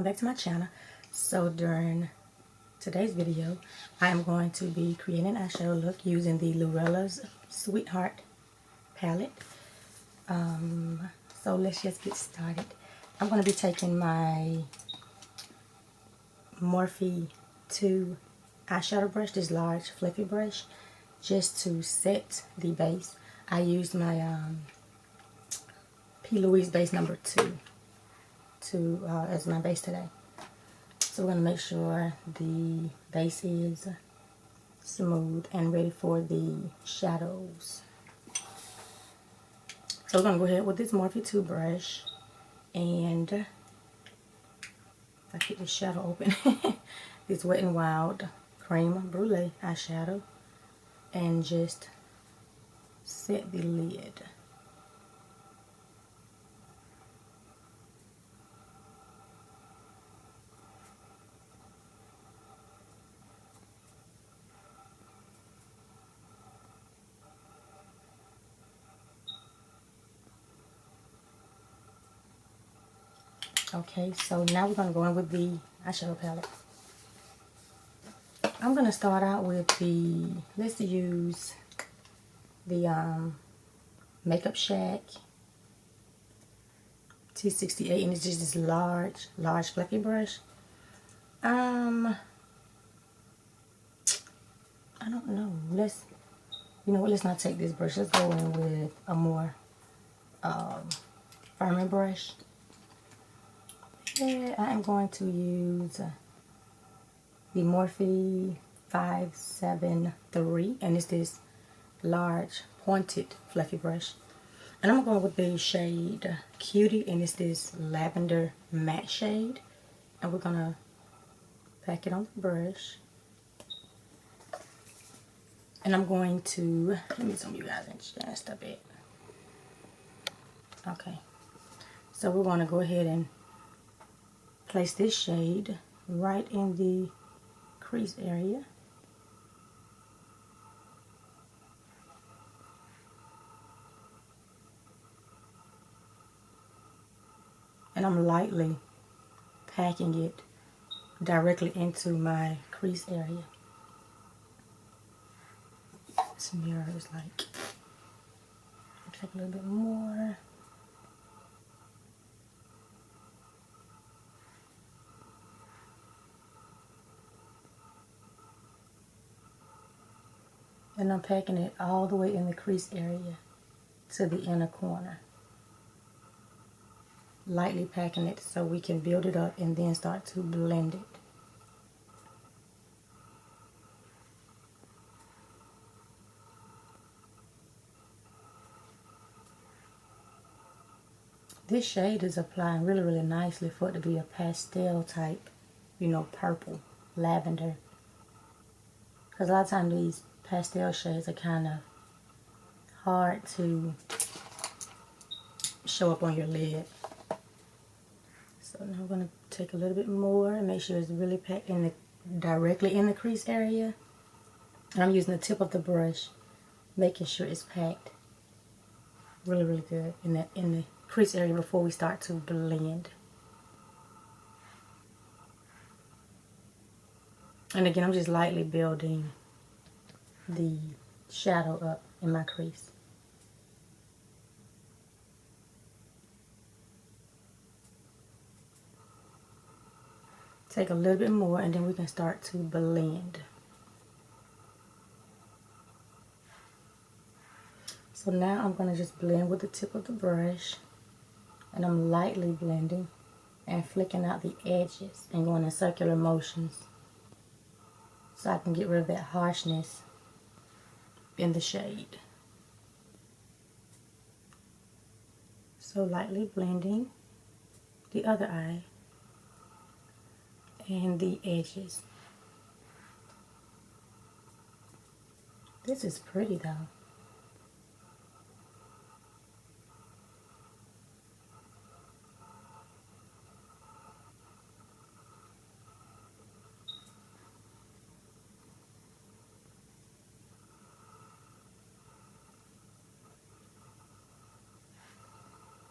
welcome back to my channel. So during today's video, I am going to be creating an eyeshadow look using the Lurella's Sweet Palette. So let's just get started. I'm going to be taking my Morphe 2 eyeshadow brush, this large fluffy brush, just to set the base. I used my P. Louise base number 2 as my base today. So we're going to make sure the base is smooth and ready for the shadows. So we're going to go ahead with this Morphe 2 brush, and if I keep the shadow open, this Wet n Wild Cream Brulee eyeshadow, and just set the lid. Okay, so now we're going to go in with the eyeshadow palette. I'm going to start out with the, let's use the Makeup Shack T68, and it's just this large fluffy brush. I don't know. Let's not take this brush. Let's go in with a more firmer brush. Yeah, I am going to use the Morphe 573, and it's this large pointed fluffy brush. And I'm going with the shade Cutie, and it's this lavender matte shade. And we're going to pack it on the brush. And I'm going to, let me zoom you guys in just a bit. Okay. So we're going to go ahead and place this shade right in the crease area. And I'm lightly packing it directly into my crease area. This mirror is like, take a little bit more. And I'm packing it all the way in the crease area to the inner corner. Lightly packing it so we can build it up and then start to blend it. This shade is applying really nicely for it to be a pastel type, purple, lavender. Because a lot of times these pastel shades are kind of hard to show up on your lid. So now I'm going to take a little bit more and make sure it's really packed directly in the crease area. And I'm using the tip of the brush, making sure it's packed really good in the crease area before we start to blend. And again, I'm just lightly building the shadow up in my crease. Take a little bit more and then we can start to blend. So now I'm going to just blend with the tip of the brush, and I'm lightly blending and flicking out the edges and going in circular motions so I can get rid of that harshness in the shade. So lightly blending the other eye and the edges. This is pretty though.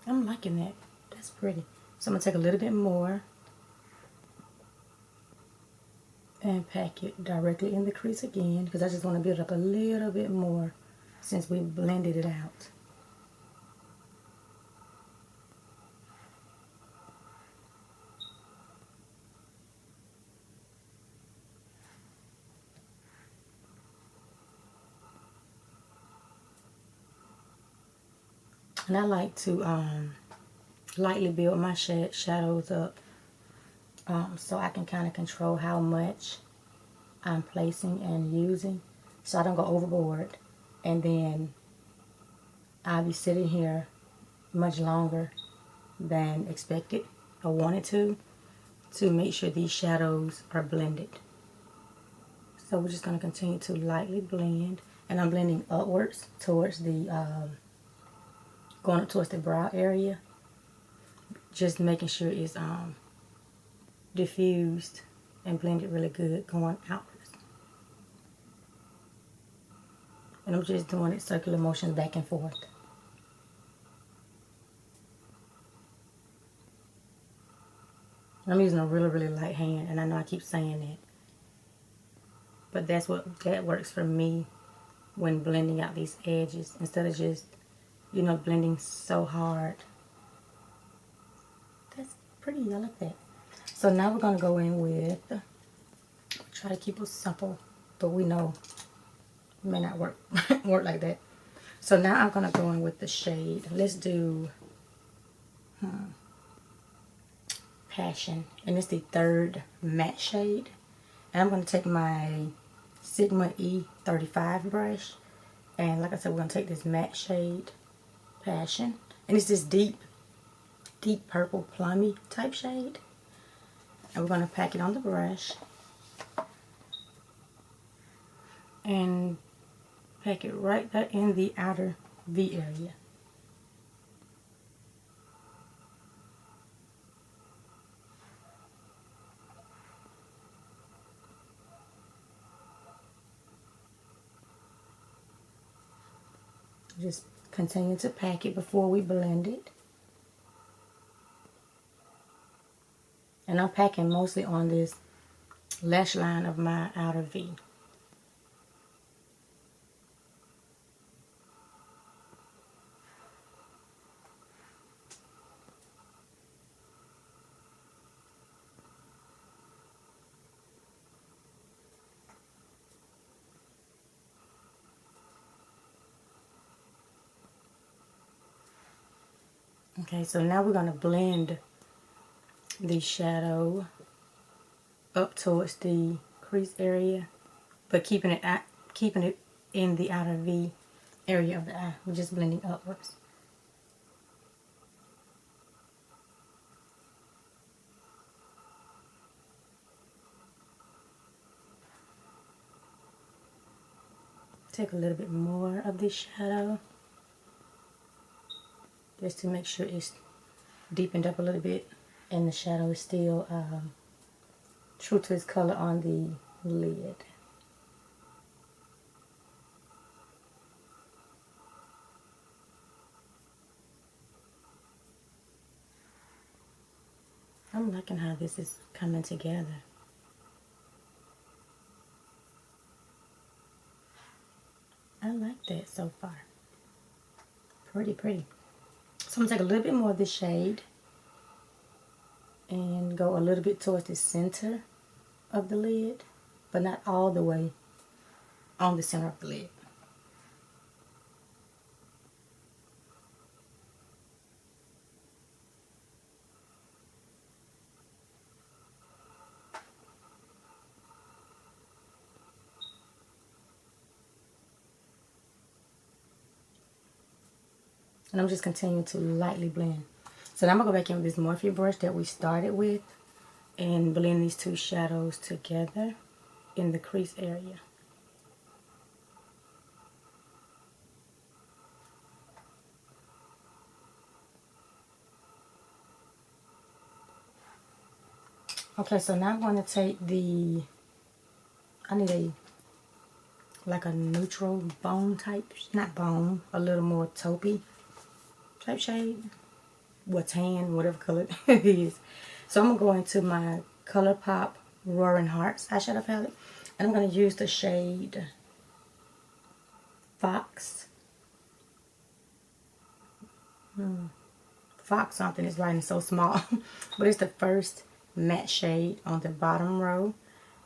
I'm liking that. That's pretty. So I'm going to take a little bit more and pack it directly in the crease again, because I just want to build up a little bit more since we blended it out. And I like to lightly build my shadows up so I can kind of control how much I'm placing and using, so I don't go overboard, and then I'll be sitting here much longer than expected or wanted to make sure these shadows are blended. So we're just going to continue to lightly blend, and I'm blending upwards towards the going up towards the brow area, just making sure it's diffused and blended really good going outwards. And I'm just doing it circular motions back and forth. I'm using a really light hand, and I know I keep saying that, but that works for me when blending out these edges, instead of just, you know, blending so hard. That's pretty, I like that. So now we're going to go in with, try to keep it simple, but we know it may not work like that. So now I'm going to go in with the shade. Let's do Passion, and it's the third matte shade. And I'm going to take my Sigma E35 brush, and like I said, we're going to take this matte shade, Passion, and it's this deep purple plummy type shade. And we're going to pack it on the brush and pack it right there in the outer V area. Just continue to pack it before we blend it. And I'm packing mostly on this lash line of my outer V. Okay, so now we're going to blend the shadow up towards the crease area, but keeping it in the outer V area of the eye. We're just blending upwards. Take a little bit more of this shadow, just to make sure it's deepened up a little bit and the shadow is still true to its color on the lid. I'm liking how this is coming together. I like that so far. Pretty. So I'm going to take a little bit more of this shade and go a little bit towards the center of the lid, but not all the way on the center of the lid. And I'm just continuing to lightly blend. So now I'm going to go back in with this Morphe brush that we started with and blend these two shadows together in the crease area. Okay, so now I'm going to take I need like a neutral bone type, not bone, a little more taupey type shade, tan, whatever color it is. So I'm going to go into my ColourPop Roaring Hearts eyeshadow palette. And I'm going to use the shade Fox. Fox something, is writing so small. But it's the first matte shade on the bottom row.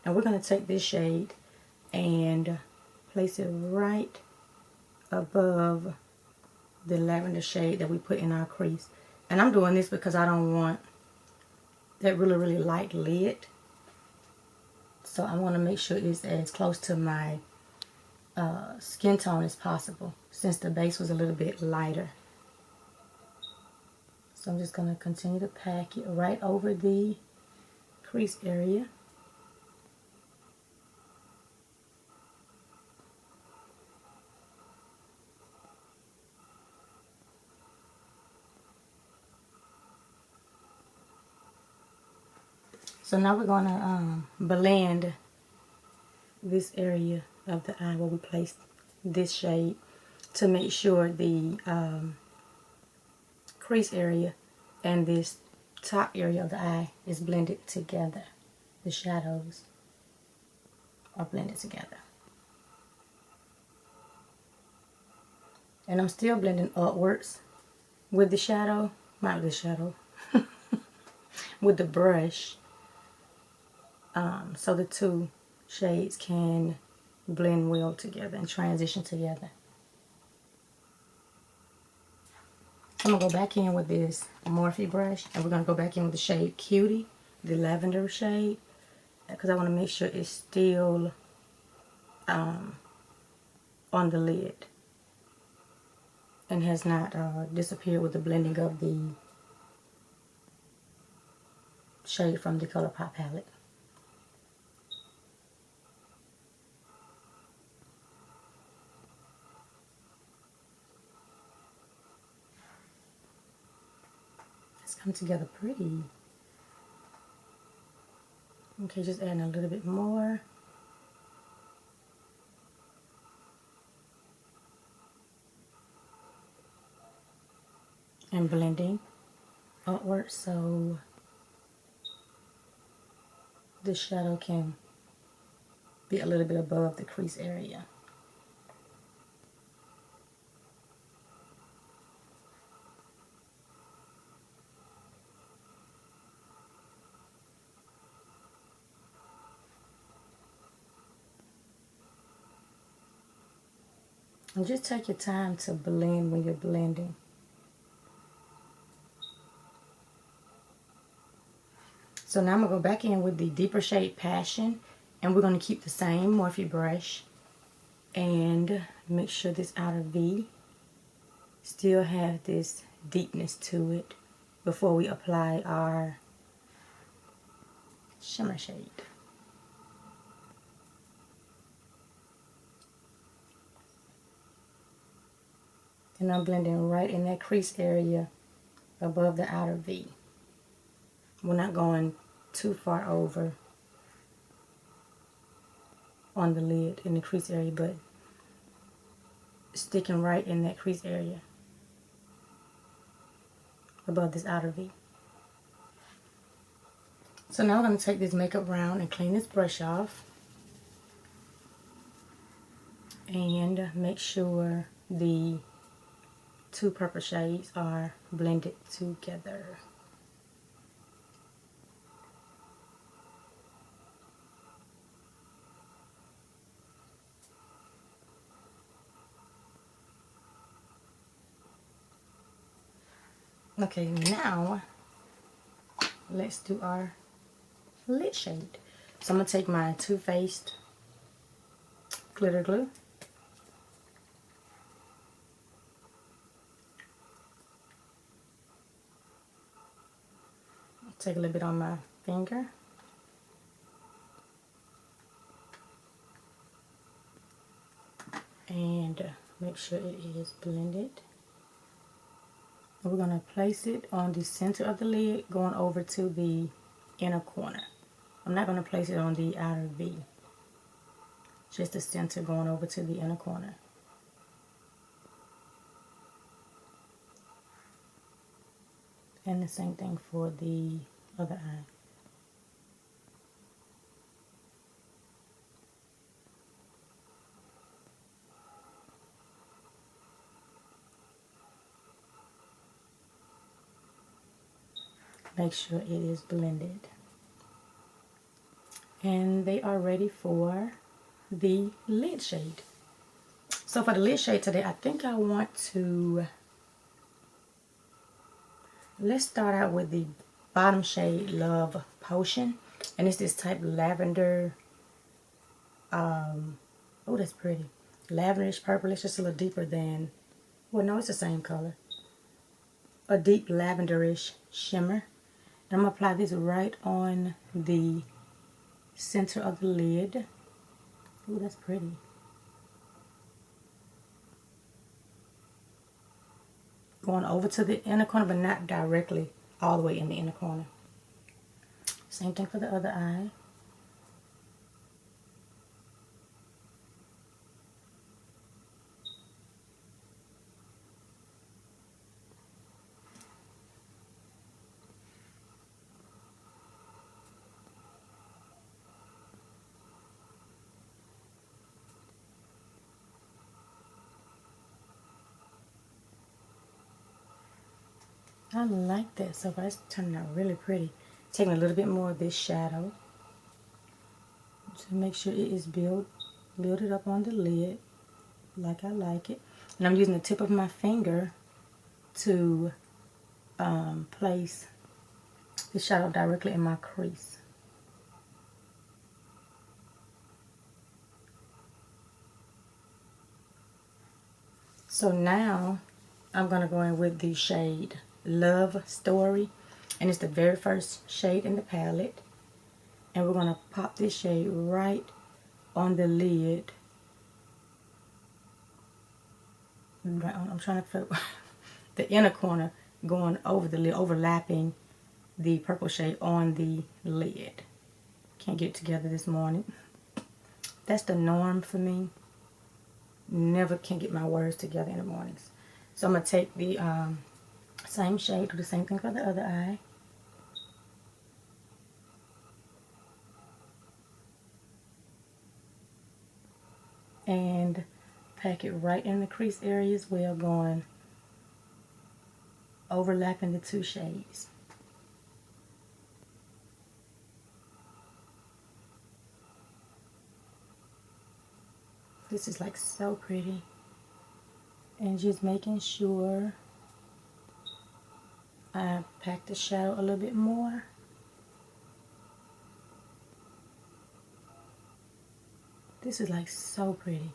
And we're going to take this shade and place it right above the lavender shade that we put in our crease. And I'm doing this because I don't want that really light lid. So I want to make sure it's as close to my skin tone as possible, since the base was a little bit lighter. So I'm just going to continue to pack it right over the crease area. So now we're going to blend this area of the eye where we placed this shade to make sure the crease area and this top area of the eye is blended together. The shadows are blended together. And I'm still blending upwards with the shadow, not with the shadow, with the brush. So the two shades can blend well together and transition together. I'm going to go back in with this Morphe brush, and we're going to go back in with the shade Cutie, the lavender shade, because I want to make sure it's still on the lid and has not disappeared with the blending of the shade from the ColourPop palette. Come together pretty. Okay, just adding a little bit more. And blending upward so the shadow can be a little bit above the crease area. And just take your time to blend when you're blending. So now I'm going to go back in with the deeper shade Passion, and we're going to keep the same Morphe brush and make sure this outer V still has this deepness to it before we apply our shimmer shade. And I'm blending right in that crease area above the outer V. We're not going too far over on the lid in the crease area, but sticking right in that crease area above this outer V. So now I'm going to take this makeup round and clean this brush off and make sure the two purple shades are blended together. Okay, now let's do our lid shade. So I'm going to take my Too Faced glitter glue. Take a little bit on my finger. And make sure it is blended. And we're going to place it on the center of the lid going over to the inner corner. I'm not going to place it on the outer V. Just the center going over to the inner corner. And the same thing for the other eye. make sure it is blended. And they are ready for the lid shade. So for the lid shade today, I think I want to, let's start out with the bottom shade, Love Potion. And it's this type lavender, oh, that's pretty. Lavenderish purplish, just a little deeper than, well, no, it's the same color. A deep lavenderish shimmer. And I'm going to apply this right on the center of the lid. Oh, that's pretty. Going over to the inner corner, but not directly all the way in the inner corner. Same thing for the other eye. I like that so far. It's turning out really pretty. Taking a little bit more of this shadow to make sure it is build it up on the lid like I like it. And I'm using the tip of my finger to place the shadow directly in my crease. So now I'm going to go in with the shade Love Story, and it's the very first shade in the palette, and we're going to pop this shade right on the lid. Right on, I'm trying to fit the inner corner, going over the lid, overlapping the purple shade on the lid. Can't get it together this morning. That's the norm for me. Never can get my words together in the mornings. So I'm going to take the same shade, do the same thing for the other eye. And pack it right in the crease area as well, going overlapping the two shades. This is like so pretty. And just making sure I pack the shadow a little bit more. This is like so pretty.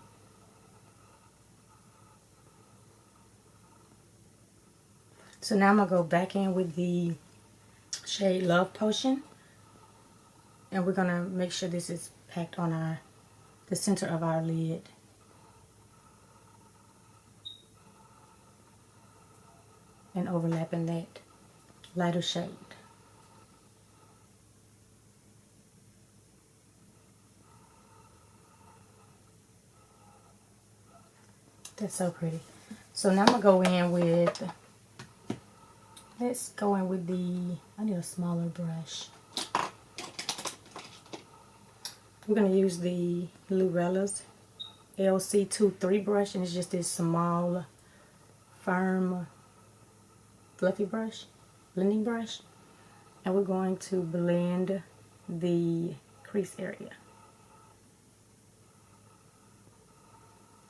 So now I'm going to go back in with the shade Love Potion. And we're going to make sure this is packed on the center of our lid. And overlapping that lighter shade. That's so pretty. So now I'm going to go in with, let's go in with the, I need a smaller brush. We're going to use the Lurella's LC23 brush, and it's just this small, firm, fluffy brush, blending brush. And we're going to blend the crease area.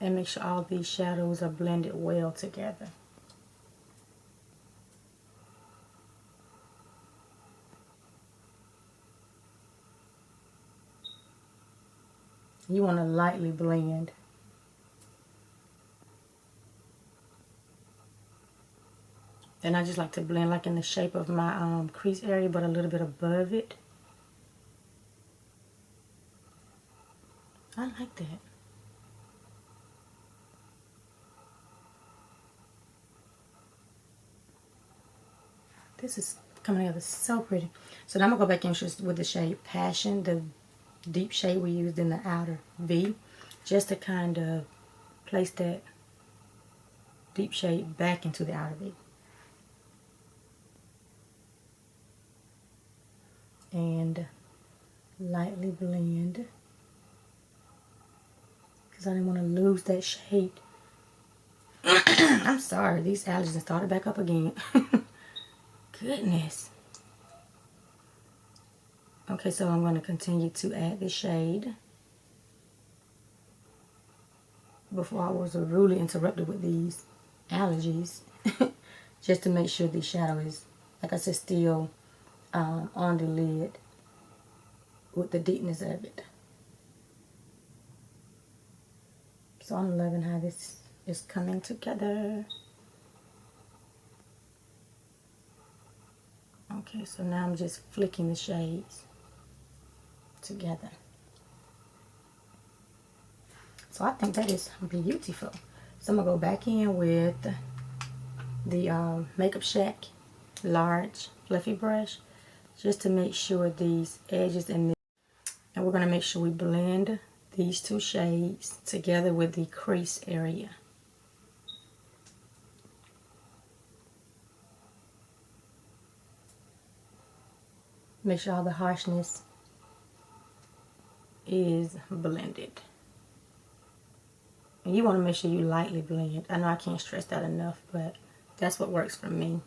And make sure all these shadows are blended well together. You want to lightly blend. And I just like to blend like in the shape of my crease area, but a little bit above it. I like that. This is coming together so pretty. So now I'm going to go back in with the shade Passion, the deep shade we used in the outer V, just to kind of place that deep shade back into the outer V. And lightly blend, because I didn't want to lose that shade. I'm sorry, these allergies started back up again. Goodness. Okay, so I'm going to continue to add the shade before I was rudely interrupted with these allergies. Just to make sure the shadow is, like I said, still on the lid with the deepness of it. So I'm loving how this is coming together. Okay, so now I'm just flicking the shades together. So I think that is beautiful. So I'm going to go back in with the Makeup Shack large fluffy brush just to make sure these edges and we're going to make sure we blend these two shades together with the crease area. Make sure all the harshness is blended. And you want to make sure you lightly blend. I know I can't stress that enough, but that's what works for me.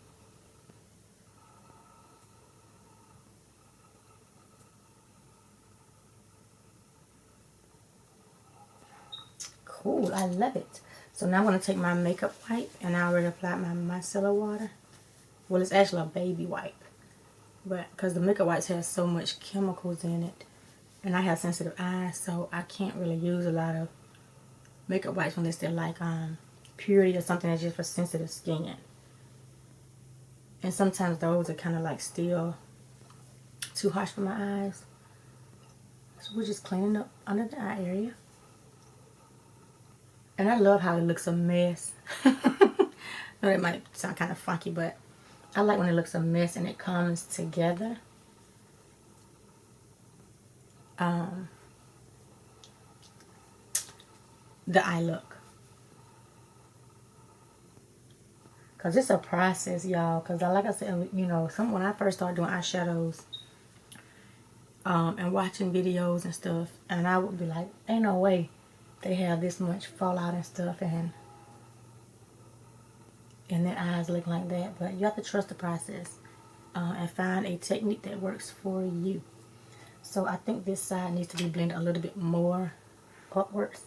Cool, I love it. So now I'm going to take my makeup wipe, and I already applied my micellar water. Well, it's actually a baby wipe, but because the makeup wipes have so much chemicals in it, and I have sensitive eyes, so I can't really use a lot of makeup wipes unless they're like Purity or something that's just for sensitive skin. And sometimes those are kind of like still too harsh for my eyes. So we're just cleaning up under the eye area. And I love how it looks a mess. I know it might sound kind of funky, but I like when it looks a mess and it comes together. The eye look. Because it's a process, y'all. Because like I said, you know, when I first started doing eyeshadows and watching videos and stuff, and I would be like, ain't no way they have this much fallout and stuff, and their eyes look like that. But you have to trust the process and find a technique that works for you. So I think this side needs to be blended a little bit more upwards.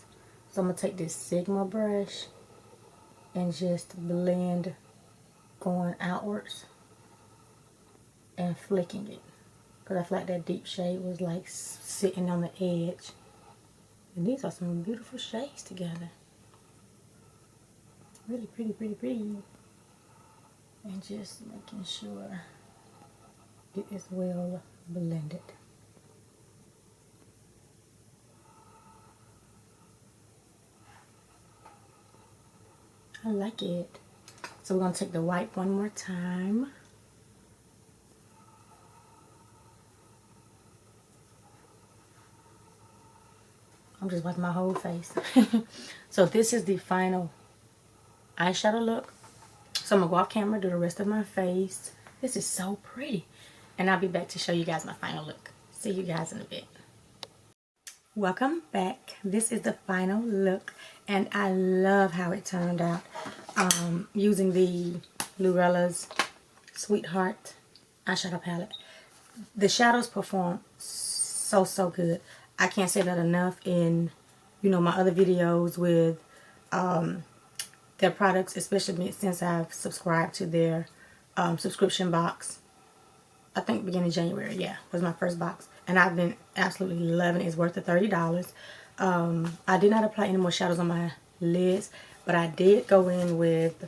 So I'm going to take this Sigma brush and just blend going outwards and flicking it. Because I feel like that deep shade was like sitting on the edge. And these are some beautiful shades together. Really pretty, pretty, pretty. And just making sure it is well blended. I like it. So we're going to take the wipe one more time. I'm just wiping my whole face. So this is the final eyeshadow look. So I'm going to go off camera, do the rest of my face. This is so pretty. And I'll be back to show you guys my final look. See you guys in a bit. Welcome back. This is the final look, and I love how it turned out. Using the Lurella's Sweetheart eyeshadow palette. The shadows perform so good. I can't say that enough in, you know, my other videos with their products, especially since I've subscribed to their subscription box. I think beginning of January, yeah, was my first box. And I've been absolutely loving it. It's worth the $30. I did not apply any more shadows on my lids, but I did go in with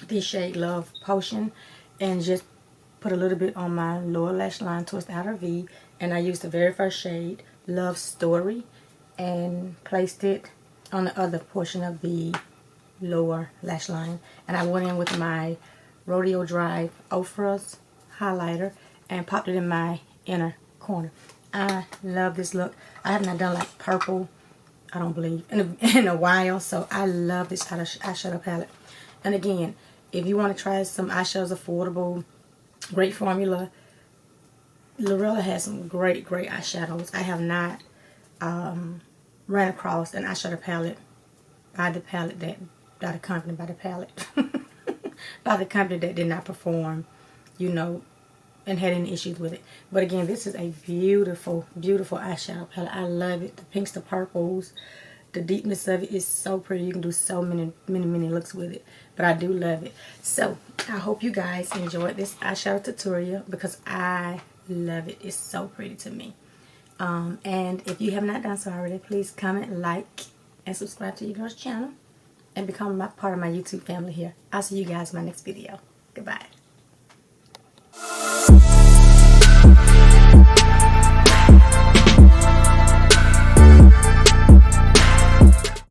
the shade Love Potion and just put a little bit on my lower lash line towards the outer V. And I used the very first shade, Love Story, and placed it on the other portion of the lower lash line. And I went in with my Rodeo Drive Ofra's highlighter and popped it in my inner corner. I love this look. I have not done like purple, I don't believe, in a while. So I love this eyeshadow palette. And again, if you want to try some eyeshadows, affordable, great formula, Lurella has some great eyeshadows. I have not ran across an eyeshadow palette by the company that did not perform, you know, and had any issues with it. But again, this is a beautiful, beautiful eyeshadow palette. I love it. The pinks, the purples, the deepness of it is so pretty. You can do so many looks with it. But I do love it. So I hope you guys enjoyed this eyeshadow tutorial because I love it. It's so pretty to me. And if you have not done so already, please comment, like, and subscribe to your girl's channel and become part of my YouTube family here. I'll see you guys in my next video. Goodbye.